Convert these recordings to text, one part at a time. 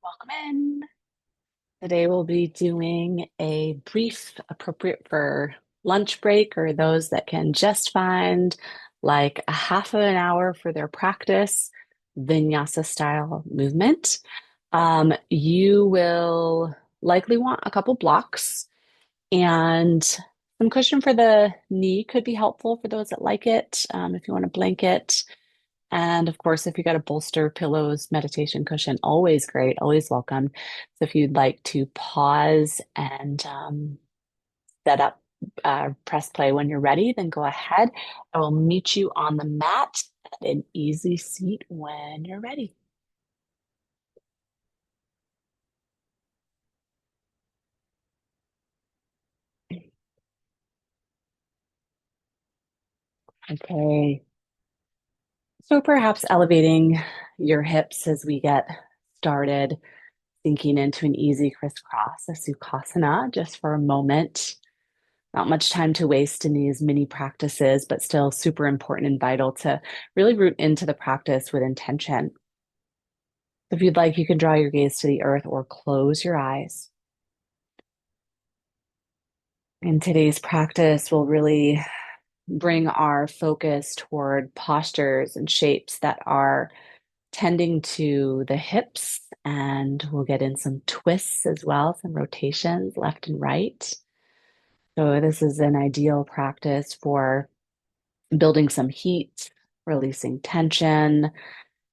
Welcome in. Today we'll be doing a brief, appropriate for lunch break or those that can just find like a half of an hour for their practice, Vinyasa style movement. You will likely want a couple blocks and some cushion for the knee could be helpful for those that like it. If you want a blanket. And of course, if you got a bolster, pillows, meditation cushion, always great, always welcome. So if you'd like to pause and set up, press play when you're ready, then go ahead. I will meet you on the mat at an easy seat when you're ready. Okay. So perhaps elevating your hips as we get started, sinking into an easy crisscross, a Sukhasana, just for a moment. Not much time to waste in these mini practices, but still super important and vital to really root into the practice with intention. If you'd like, you can draw your gaze to the earth or close your eyes. In today's practice, we'll really bring our focus toward postures and shapes that are tending to the hips, and we'll get in some twists as well, some rotations left and right. So, this is an ideal practice for building some heat, releasing tension,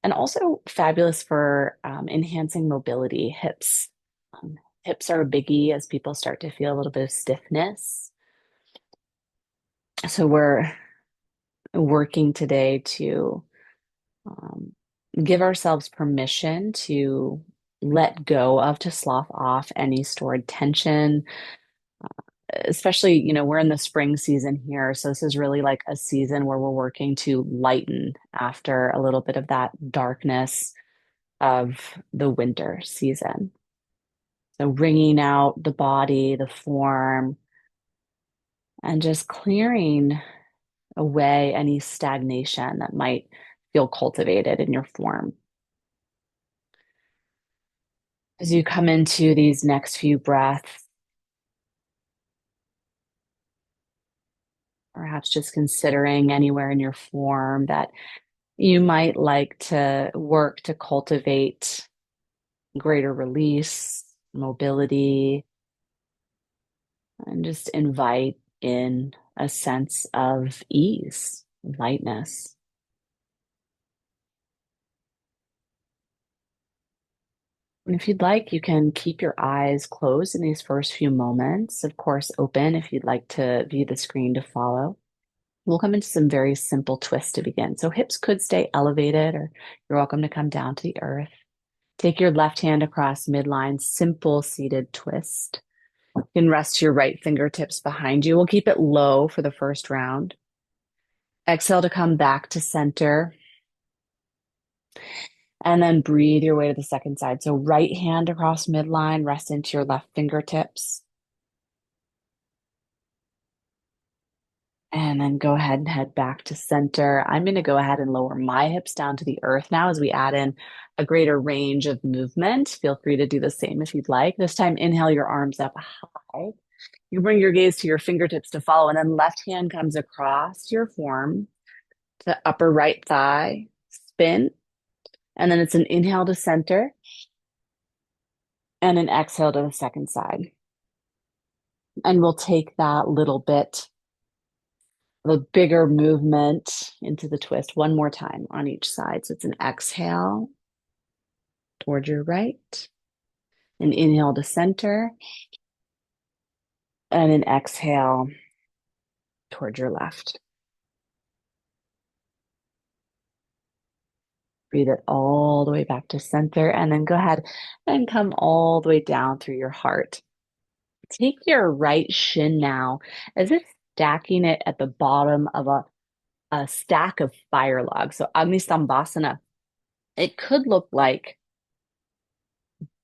and also fabulous for enhancing mobility. Hips are a biggie as people start to feel a little bit of stiffness. So we're working today to um, give ourselves permission to let go of, to slough off any stored tension, especially, we're in the spring season here. So this is really like a season where we're working to lighten after a little bit of that darkness of the winter season. So wringing out the body, the form, and just clearing away any stagnation that might feel cultivated in your form. As you come into these next few breaths, perhaps just considering anywhere in your form that you might like to work to cultivate greater release, mobility, and just invite in a sense of ease, lightness. And if you'd like, you can keep your eyes closed in these first few moments. Of course, open if you'd like to view the screen to follow. We'll come into some very simple twists to begin. So hips could stay elevated, or you're welcome to come down to the earth. Take your left hand across midline, simple seated twist. You can rest your right fingertips behind you. We'll keep it low for the first round. Exhale to come back to center. And then breathe your way to the second side. So right hand across midline, rest into your left fingertips. And then go ahead and head back to center. I'm going to go ahead and lower my hips down to the earth now as we add in a greater range of movement. Feel free to do the same if you'd like. This time, inhale your arms up high. You bring your gaze to your fingertips to follow, and then left hand comes across your form to upper right thigh, spin. And then it's an inhale to center and an exhale to the second side. And we'll take that little bit of a bigger movement into the twist one more time on each side. So it's an exhale toward your right, an inhale to center, and an exhale toward your left. Breathe it all the way back to center, and then go ahead and come all the way down through your heart. Take your right shin now as if stacking it at the bottom of a stack of fire logs. So Agni Stambhasana, it could look like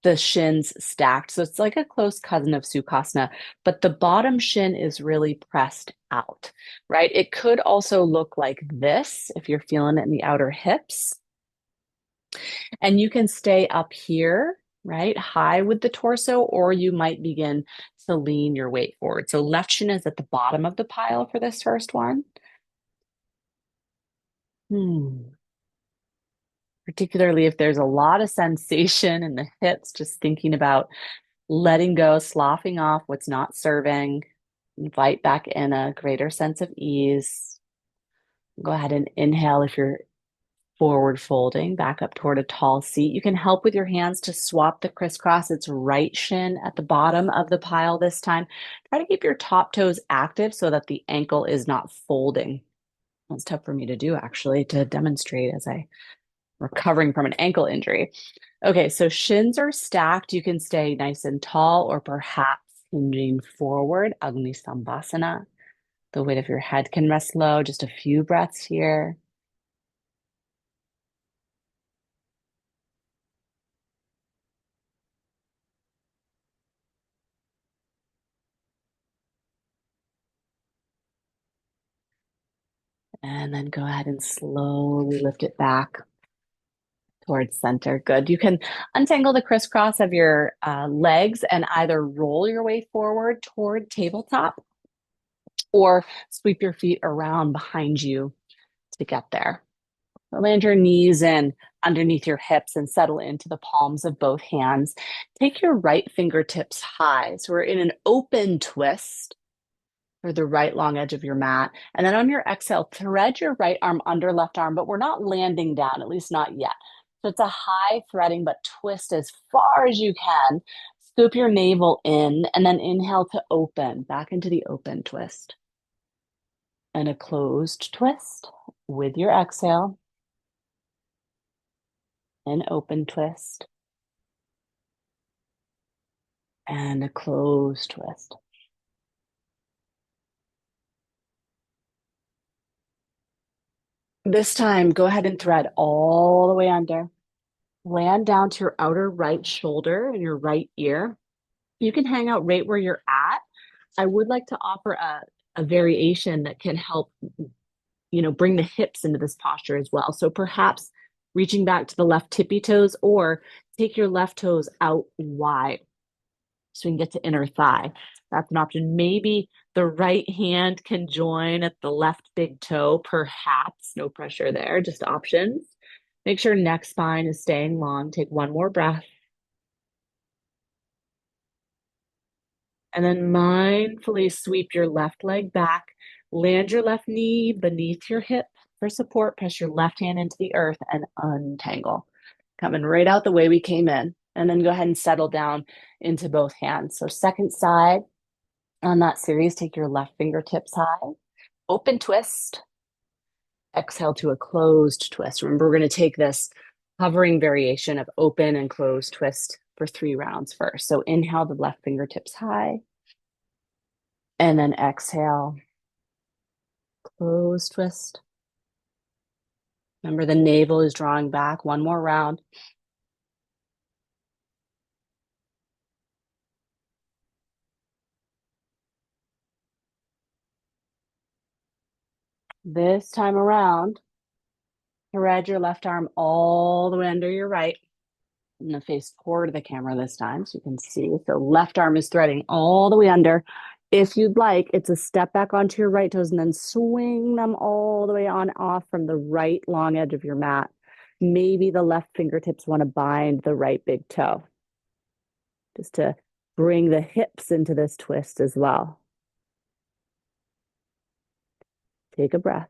the shins stacked. So it's like a close cousin of Sukhasana, but the bottom shin is really pressed out, right? It could also look like this if you're feeling it in the outer hips. And you can stay up here right? High with the torso, or you might begin to lean your weight forward. So left shin is at the bottom of the pile for this first one. Hmm. Particularly if there's a lot of sensation in the hips, just thinking about letting go, sloughing off what's not serving, invite back in a greater sense of ease. Go ahead and inhale if you're forward folding back up toward a tall seat. You can help with your hands to swap the crisscross. It's right shin at the bottom of the pile this time. Try to keep your top toes active so that the ankle is not folding. That's tough for me to do, actually, to demonstrate as I recovering from an ankle injury. Okay, so shins are stacked. You can stay nice and tall or perhaps hinging forward, Agni Sambhasana. The weight of your head can rest low. Just a few breaths here. And then go ahead and slowly lift it back towards center. Good. You can untangle the crisscross of your legs and either roll your way forward toward tabletop or sweep your feet around behind you to get there. Land your knees in underneath your hips and settle into the palms of both hands. Take your right fingertips high. So we're in an open twist for the right long edge of your mat. And then on your exhale, thread your right arm under left arm, but we're not landing down, at least not yet. So it's a high threading, but twist as far as you can. Scoop your navel in and then inhale to open back into the open twist. And a closed twist with your exhale. An open twist. And a closed twist. This time, go ahead and thread all the way under. Land down to your outer right shoulder and your right ear. You can hang out right where you're at. I would like to offer a variation that can help, bring the hips into this posture as well. So perhaps reaching back to the left tippy toes or take your left toes out wide so we can get to inner thigh. That's an option. Maybe the right hand can join at the left big toe, perhaps. No pressure there, just options. Make sure neck spine is staying long. Take one more breath. And then mindfully sweep your left leg back. Land your left knee beneath your hip for support. Press your left hand into the earth and untangle. Coming right out the way we came in. And then go ahead and settle down into both hands. So second side on that series, take your left fingertips high. Open twist. Exhale to a closed twist. Remember, we're going to take this hovering variation of open and closed twist for 3 rounds first. So inhale the left fingertips high. And then exhale, close twist. Remember, the navel is drawing back. One more round. This time around, thread your left arm all the way under your right. I'm going to face toward the camera this time so you can see. So left arm is threading all the way under. If you'd like, it's a step back onto your right toes and then swing them all the way on off from the right long edge of your mat. Maybe the left fingertips want to bind the right big toe, just to bring the hips into this twist as well. Take a breath.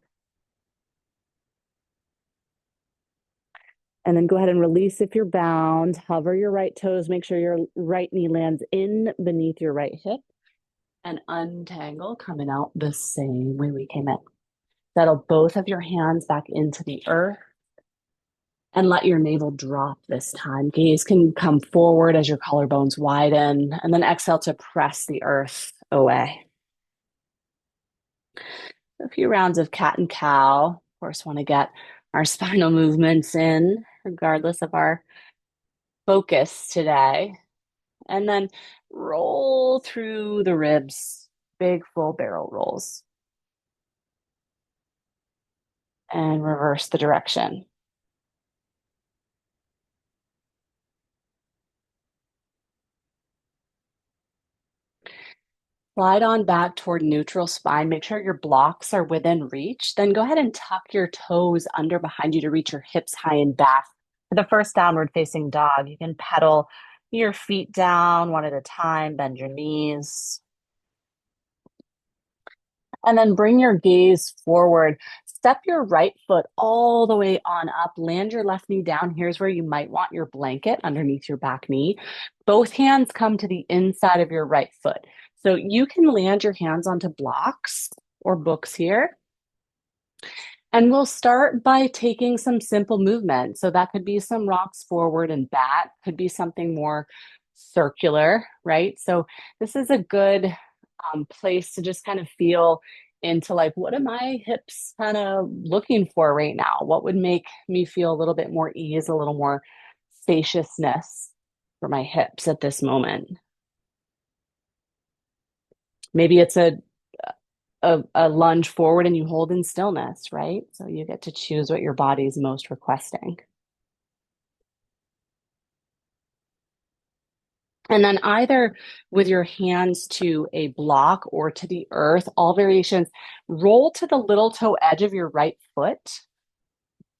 And then go ahead and release if you're bound. Hover your right toes. Make sure your right knee lands in beneath your right hip. And untangle, coming out the same way we came in. Settle both of your hands back into the earth and let your navel drop this time. Gaze can come forward as your collarbones widen, and then exhale to press the earth away. A few rounds of cat and cow. Of course, want to get our spinal movements in, regardless of our focus today. And then roll through the ribs, big full barrel rolls. And reverse the direction. Slide on back toward neutral spine. Make sure your blocks are within reach. Then go ahead and tuck your toes under behind you to reach your hips high and back. For the first downward facing dog, you can pedal your feet down one at a time, bend your knees, and then bring your gaze forward. Step your right foot all the way on up. Land your left knee down. Here's where you might want your blanket underneath your back knee. Both hands come to the inside of your right foot. So you can land your hands onto blocks or books here. And we'll start by taking some simple movement. So that could be some rocks forward and back, could be something more circular, right? So this is a good place to just kind of feel into like, what are my hips kind of looking for right now? What would make me feel a little bit more ease, a little more spaciousness for my hips at this moment? Maybe it's a lunge forward and you hold in stillness, right? So you get to choose what your body's most requesting. And then either with your hands to a block or to the earth, all variations, roll to the little toe edge of your right foot.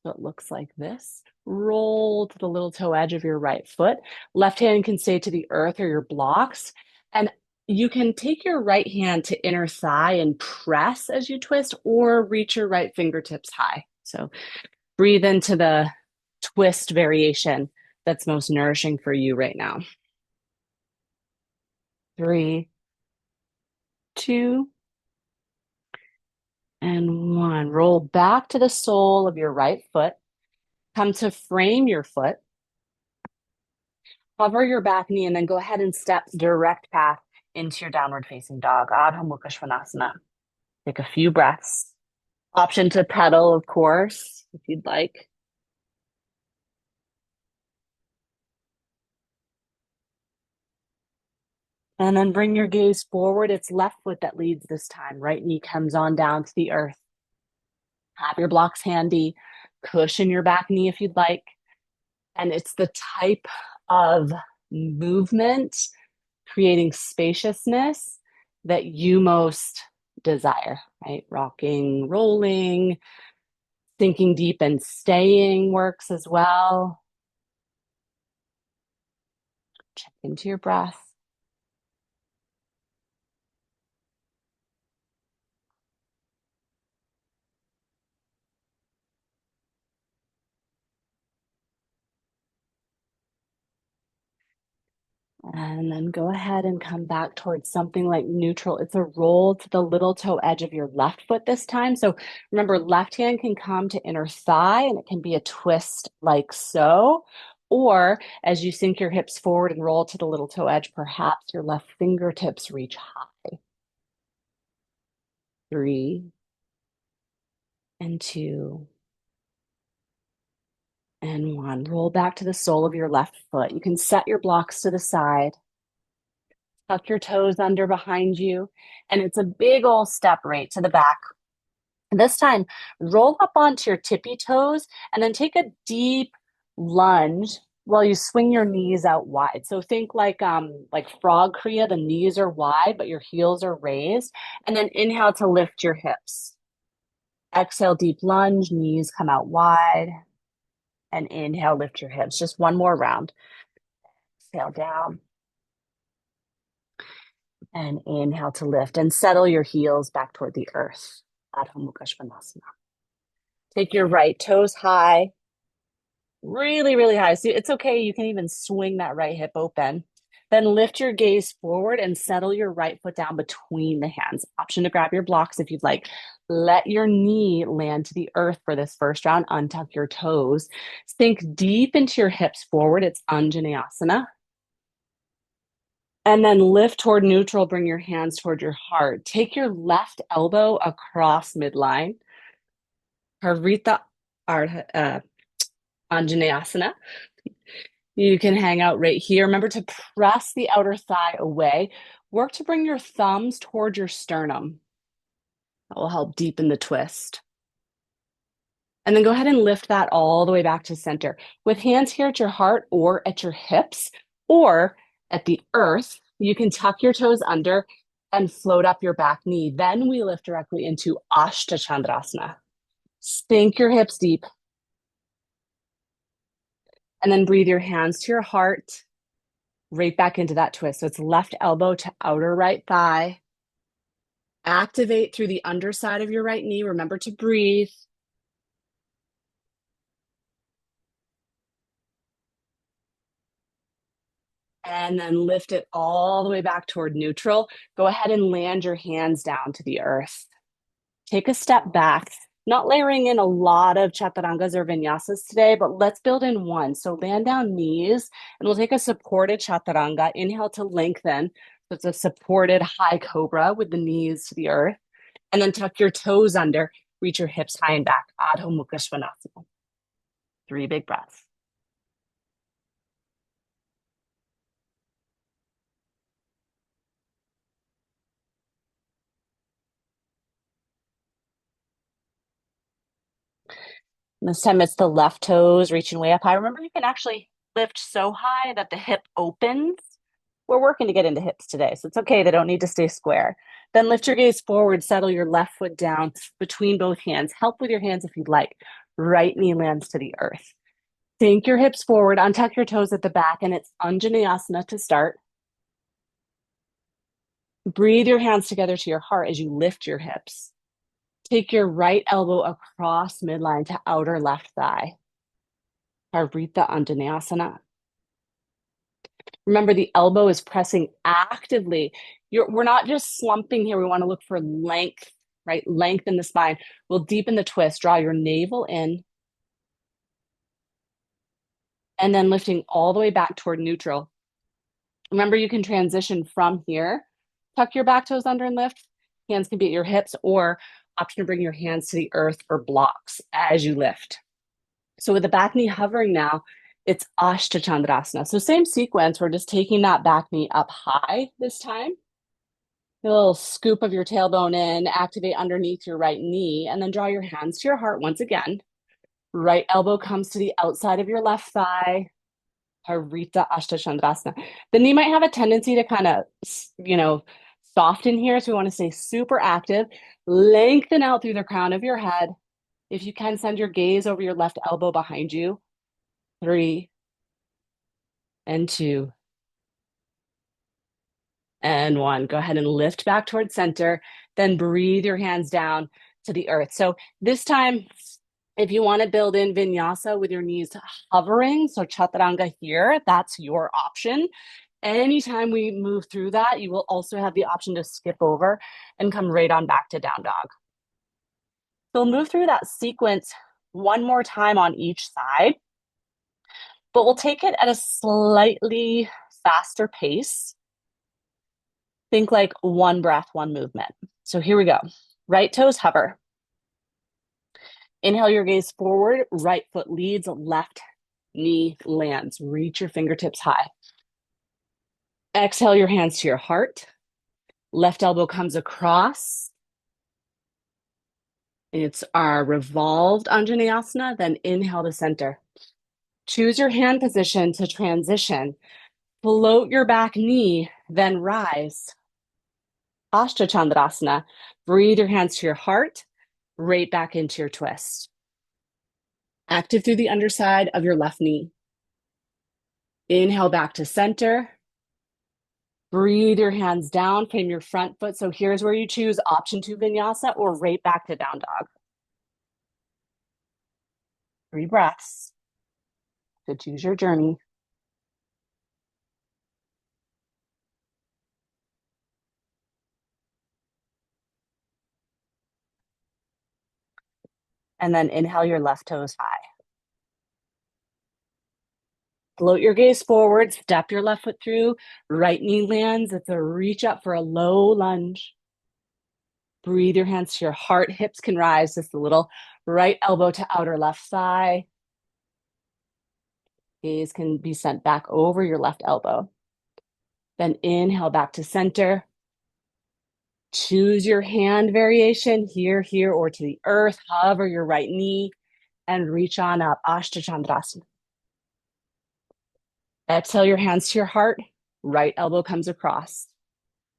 So it looks like this. Roll to the little toe edge of your right foot. Left hand can stay to the earth or your blocks. And you can take your right hand to inner thigh and press as you twist, or reach your right fingertips high. So breathe into the twist variation that's most nourishing for you right now. 3, 2, and 1. Roll back to the sole of your right foot. Come to frame your foot. Cover your back knee and then go ahead and step direct path into your downward facing dog, Adho Mukha Svanasana. Take a few breaths. Option to pedal, of course, if you'd like. And then bring your gaze forward. It's left foot that leads this time. Right knee comes on down to the earth. Have your blocks handy. Cushion your back knee if you'd like. And it's the type of movement creating spaciousness that you most desire, right? Rocking, rolling, sinking deep and staying works as well. Check into your breath. And then go ahead and come back towards something like neutral. It's a roll to the little toe edge of your left foot this time. So remember, left hand can come to inner thigh and it can be a twist like so. Or as you sink your hips forward and roll to the little toe edge, perhaps your left fingertips reach high. 3, and 2, and 1. Roll back to the sole of your left foot. You can set your blocks to the side. Tuck your toes under behind you. And it's a big old step right to the back. This time, roll up onto your tippy toes and then take a deep lunge while you swing your knees out wide. So think like frog kriya, the knees are wide, but your heels are raised. And then inhale to lift your hips. Exhale, deep lunge, knees come out wide. And inhale, lift your hips. Just one more round. Exhale down. And inhale to lift. And settle your heels back toward the earth. Adho Mukha Svanasana. Take your right toes high. Really, really high. So it's okay. You can even swing that right hip open. Then lift your gaze forward and settle your right foot down between the hands. Option to grab your blocks if you'd like. Let your knee land to the earth for this first round. Untuck your toes. Sink deep into your hips forward. It's Anjaneyasana. And then lift toward neutral. Bring your hands toward your heart. Take your left elbow across midline. Harita Anjaneyasana. You can hang out right here. Remember to press the outer thigh away. Work to bring your thumbs toward your sternum. That will help deepen the twist. And then go ahead and lift that all the way back to center. With hands here at your heart or at your hips or at the earth, you can tuck your toes under and float up your back knee. Then we lift directly into Ashta Chandrasana. Sink your hips deep and then breathe your hands to your heart, right back into that twist. So it's left elbow to outer right thigh. Activate through the underside of your right knee. Remember to breathe. And then lift it all the way back toward neutral. Go ahead and land your hands down to the earth. Take a step back, not layering in a lot of chaturangas or vinyasas today, but let's build in one. So land down knees, and we'll take a supported chaturanga. Inhale to lengthen. So it's a supported high cobra with the knees to the earth. And then tuck your toes under, reach your hips high and back. Adho Mukha Svanasana. 3 big breaths. This time it's the left toes reaching way up high. Remember, you can actually lift so high that the hip opens. We're working to get into hips today, so it's okay. They don't need to stay square. Then lift your gaze forward, settle your left foot down between both hands. Help with your hands if you'd like. Right knee lands to the earth. Sink your hips forward, untuck your toes at the back, and it's Anjaneyasana to start. Breathe your hands together to your heart as you lift your hips. Take your right elbow across midline to outer left thigh. Harita Anjaneyasana. Remember, the elbow is pressing actively. We're not just slumping here. We want to look for length, right? Length in the spine. We'll deepen the twist. Draw your navel in. And then lifting all the way back toward neutral. Remember, you can transition from here. Tuck your back toes under and lift. Hands can be at your hips, or option to bring your hands to the earth for blocks as you lift. So with the back knee hovering now, it's Ashta Chandrasana. So same sequence, we're just taking that back knee up high this time. A little scoop of your tailbone in, activate underneath your right knee, and then draw your hands to your heart once again. Right elbow comes to the outside of your left thigh. Harita Ashta Chandrasana. The knee might have a tendency to kind of, soften here. So we want to stay super active. Lengthen out through the crown of your head. If you can, send your gaze over your left elbow behind you. 3 and 2 and 1. Go ahead and lift back towards center. Then breathe your hands down to the earth. So this time, if you want to build in vinyasa with your knees hovering, so chaturanga here, that's your option. Anytime we move through that, you will also have the option to skip over and come right on back to down dog. So we'll move through that sequence one more time on each side, but we'll take it at a slightly faster pace. Think like one breath, one movement. So here we go. Right toes hover. Inhale your gaze forward, right foot leads, left knee lands. Reach your fingertips high. Exhale your hands to your heart. Left elbow comes across. It's our revolved Anjaneyasana. Then inhale to center. Choose your hand position to transition. Float your back knee, then rise. Ashta Chandrasana. Breathe your hands to your heart, right back into your twist. Active through the underside of your left knee. Inhale back to center. Breathe your hands down, frame your front foot. So here's where you choose option 2 vinyasa or right back to down dog. 3 breaths to choose your journey. And then inhale your left toes high. Float your gaze forward, step your left foot through, right knee lands. It's a reach up for a low lunge. Breathe your hands to your heart. Hips can rise just a little. Right elbow to outer left thigh. Gaze can be sent back over your left elbow. Then inhale back to center. Choose your hand variation here, here, or to the earth. Hover your right knee and reach on up. Ashta Chandrasana. Exhale your hands to your heart. Right elbow comes across.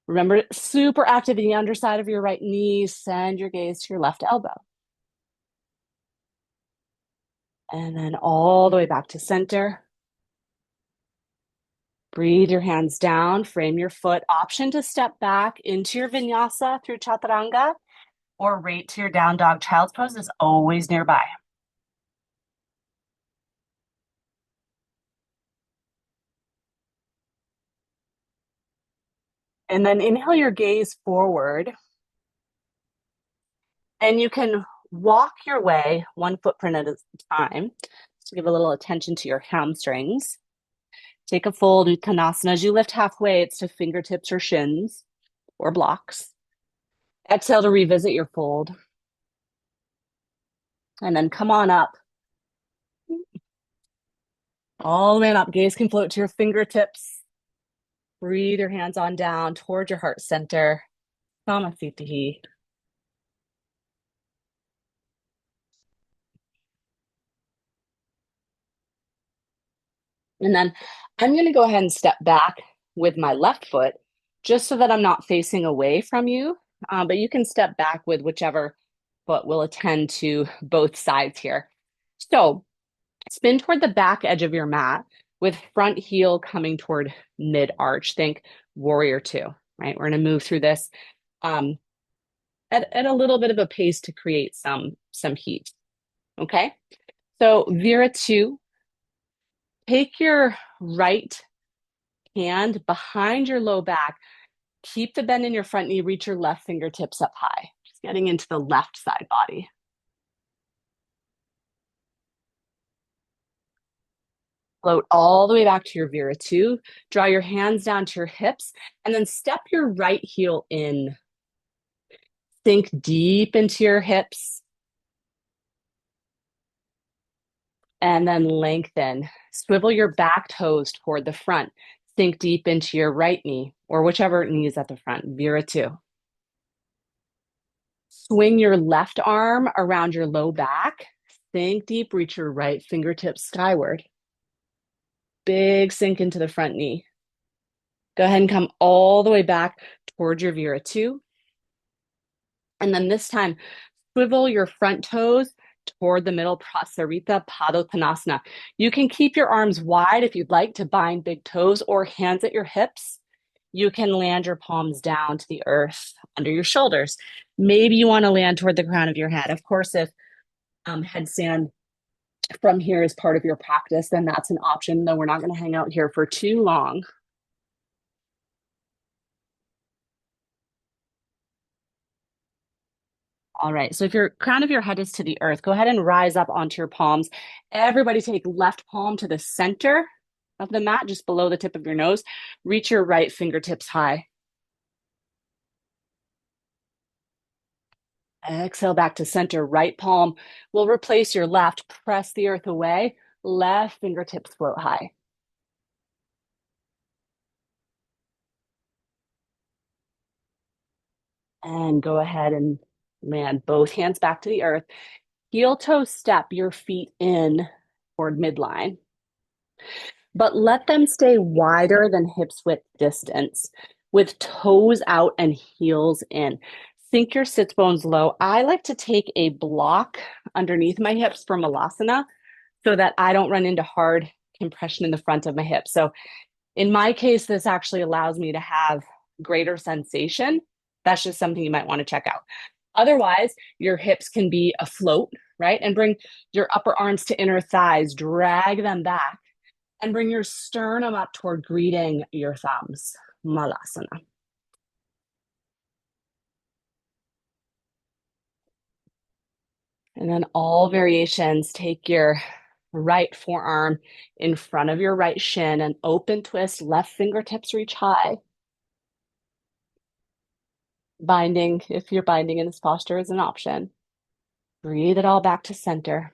Remember, super active in the underside of your right knee. Send your gaze to your left elbow. And then all the way back to center. Breathe your hands down, frame your foot. Option to step back into your vinyasa through chaturanga or right to your down dog child's pose is always nearby. And then inhale your gaze forward, and you can walk your way one footprint at a time to give a little attention to your hamstrings. Take a fold, Uttanasana. As you lift halfway, it's to fingertips or shins or blocks. Exhale to revisit your fold. And then come on up. All the way up. Gaze can float to your fingertips. Breathe your hands on down toward your heart center. Samasthiti. And then I'm going to go ahead and step back with my left foot just so that I'm not facing away from you. But you can step back with whichever foot will attend to both sides here. So spin toward the back edge of your mat with front heel coming toward mid arch. Think warrior two, right? We're going to move through this um, at a little bit of a pace to create some heat. Okay. So Vira two, take your right hand behind your low back. Keep the bend in your front knee, reach your left fingertips up high. Just getting into the left side body. Float all the way back to your Vira two. Draw your hands down to your hips and then step your right heel in. Sink deep into your hips and then lengthen. Swivel your back toes toward the front. Sink deep into your right knee or whichever knee is at the front. Vira two. Swing your left arm around your low back. Sink deep, reach your right fingertips skyward. Big sink into the front knee. Go ahead and come all the way back towards your Vira two. And then this time, swivel your front toes toward the middle, Prasarita Padottanasana. You can keep your arms wide if you'd like to bind big toes or hands at your hips. You can land your palms down to the earth under your shoulders. Maybe you want to land toward the crown of your head. Of course, if headstand from here is part of your practice, then that's an option, though we're not going to hang out here for too long. All right, so if your crown of your head is to the earth, go ahead and rise up onto your palms. Everybody take left palm to the center of the mat, just below the tip of your nose. Reach your right fingertips high. Exhale back to center. Right palm will replace your left. Press the earth away. Left fingertips float high. And go ahead and land both hands back to the earth. Heel toe step your feet in toward midline, but let them stay wider than hips width distance with toes out and heels in. Sink your sits bones low. I like to take a block underneath my hips for Malasana so that I don't run into hard compression in the front of my hips. So in my case, this actually allows me to have greater sensation. That's just something you might want to check out. Otherwise, your hips can be afloat, right? And bring your upper arms to inner thighs, drag them back, and bring your sternum up toward greeting your thumbs. Malasana. And then all variations, take your right forearm in front of your right shin and open twist, left fingertips reach high. Binding, if you're binding in this posture, is an option. Breathe it all back to center.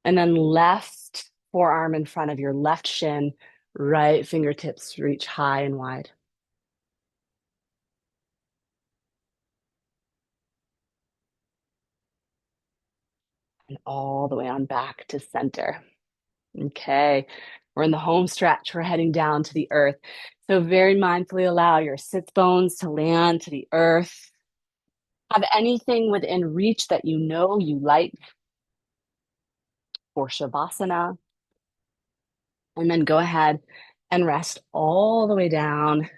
And then left forearm in front of your left shin, right fingertips reach high and wide. And all the way on back to center. Okay, we're in the home stretch. We're heading down to the earth. So very mindfully allow your sits bones to land to the earth. Have anything within reach that you know you like for Shavasana. And then go ahead and rest all the way down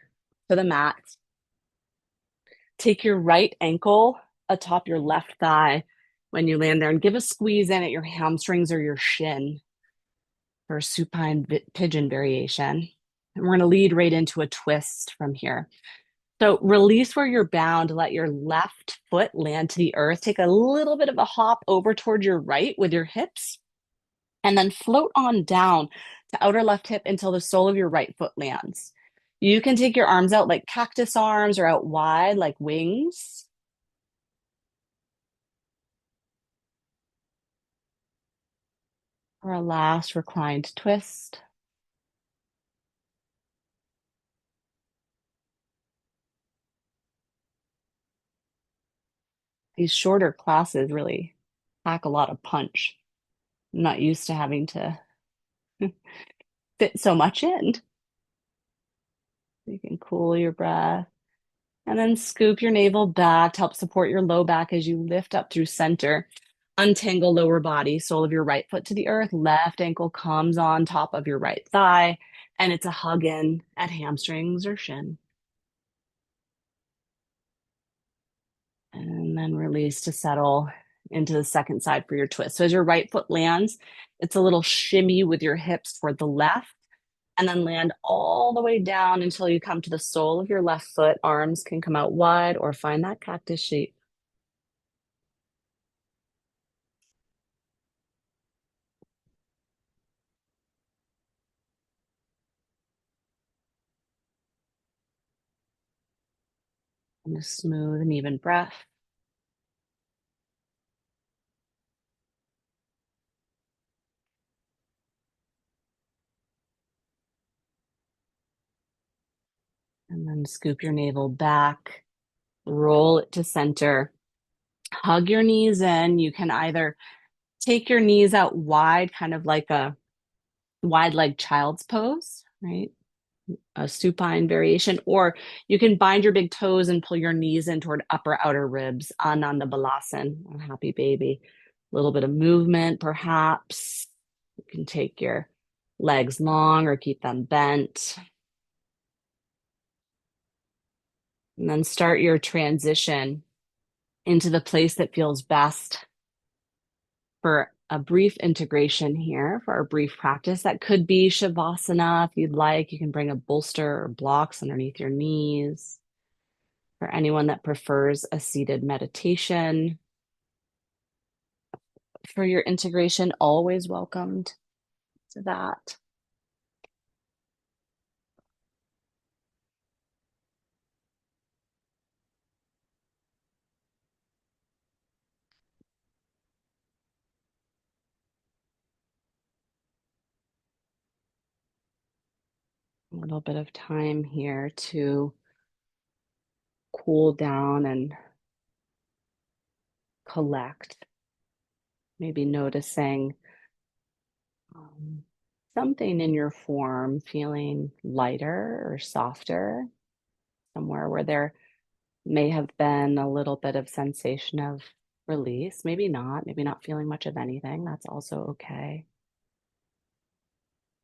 to the mat. Take your right ankle atop your left thigh when you land there and give a squeeze in at your hamstrings or your shin for a supine pigeon variation. And we're going to lead right into a twist from here. So release where you're bound, let your left foot land to the earth. Take a little bit of a hop over towards your right with your hips, and then float on down to outer left hip until the sole of your right foot lands. You can take your arms out like cactus arms or out wide like wings. For a last reclined twist. These shorter classes really pack a lot of punch. I'm not used to having to fit so much in. You can cool your breath and then scoop your navel back to help support your low back as you lift up through center. Untangle lower body, sole of your right foot to the earth, left ankle comes on top of your right thigh, and it's a hug in at hamstrings or shin. And then release to settle into the second side for your twist. So as your right foot lands, it's a little shimmy with your hips toward the left, and then land all the way down until you come to the sole of your left foot. Arms can come out wide or find that cactus shape. And a smooth and even breath. And then scoop your navel back, roll it to center, hug your knees in. You can either take your knees out wide, kind of like a wide leg child's pose, right? A supine variation, or you can bind your big toes and pull your knees in toward upper outer ribs, Ananda Balasan, a happy baby. A little bit of movement, perhaps. You can take your legs long or keep them bent. And then start your transition into the place that feels best for a brief integration here, for our brief practice. That could be Shavasana if you'd like. You can bring a bolster or blocks underneath your knees. For anyone that prefers a seated meditation, for your integration, always welcomed to that. A little bit of time here to cool down and collect. Maybe noticing um, something in your form feeling lighter or softer, somewhere where there may have been a little bit of sensation of release. Maybe not feeling much of anything. That's also okay.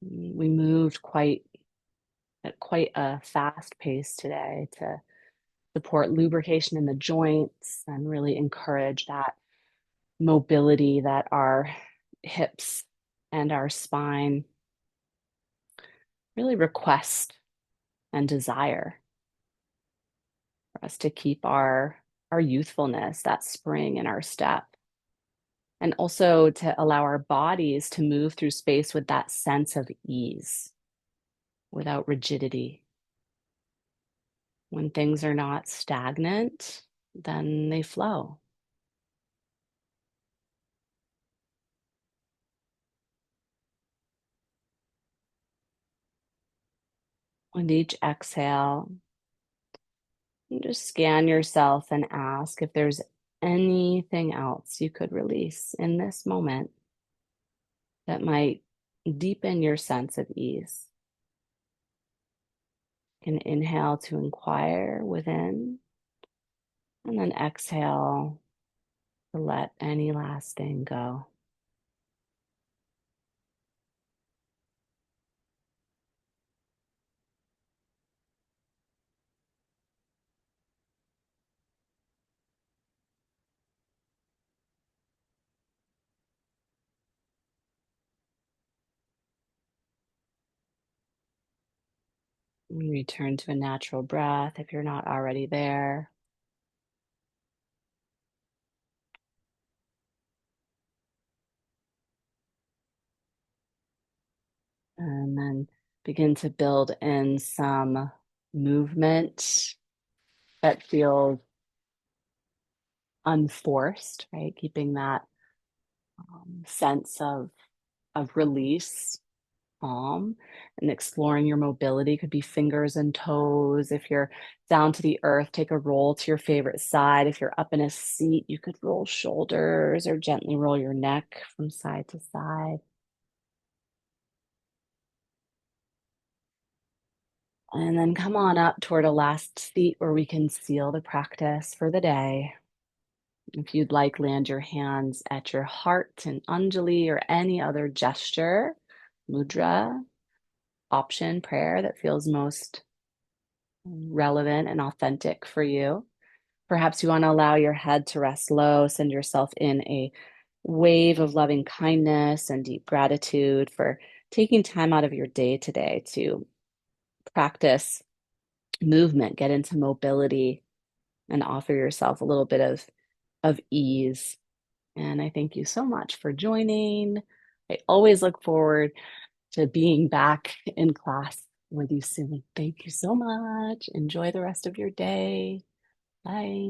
We moved at quite a fast pace today to support lubrication in the joints and really encourage that mobility that our hips and our spine really request and desire for us to keep our youthfulness, that spring in our step, and also to allow our bodies to move through space with that sense of ease without rigidity. When things are not stagnant, then they flow. With each exhale, you just scan yourself and ask if there's anything else you could release in this moment that might deepen your sense of ease. You can inhale to inquire within, and then exhale to let any last thing go. Return to a natural breath if you're not already there. And then begin to build in some movement that feels unforced, right? Keeping that sense of release, calm, and exploring your mobility. Could be fingers and toes. If you're down to the earth, take a roll to your favorite side. If you're up in a seat, you could roll shoulders or gently roll your neck from side to side. And then come on up toward a last seat where we can seal the practice for the day. If you'd like, land your hands at your heart in Anjali or any other gesture, mudra, option, prayer that feels most relevant and authentic for you. Perhaps you want to allow your head to rest low, send yourself in a wave of loving kindness and deep gratitude for taking time out of your day today to practice movement, get into mobility, and offer yourself a little bit of ease. And I thank you so much for joining. I always look forward to being back in class with you soon. Thank you so much. Enjoy the rest of your day. Bye.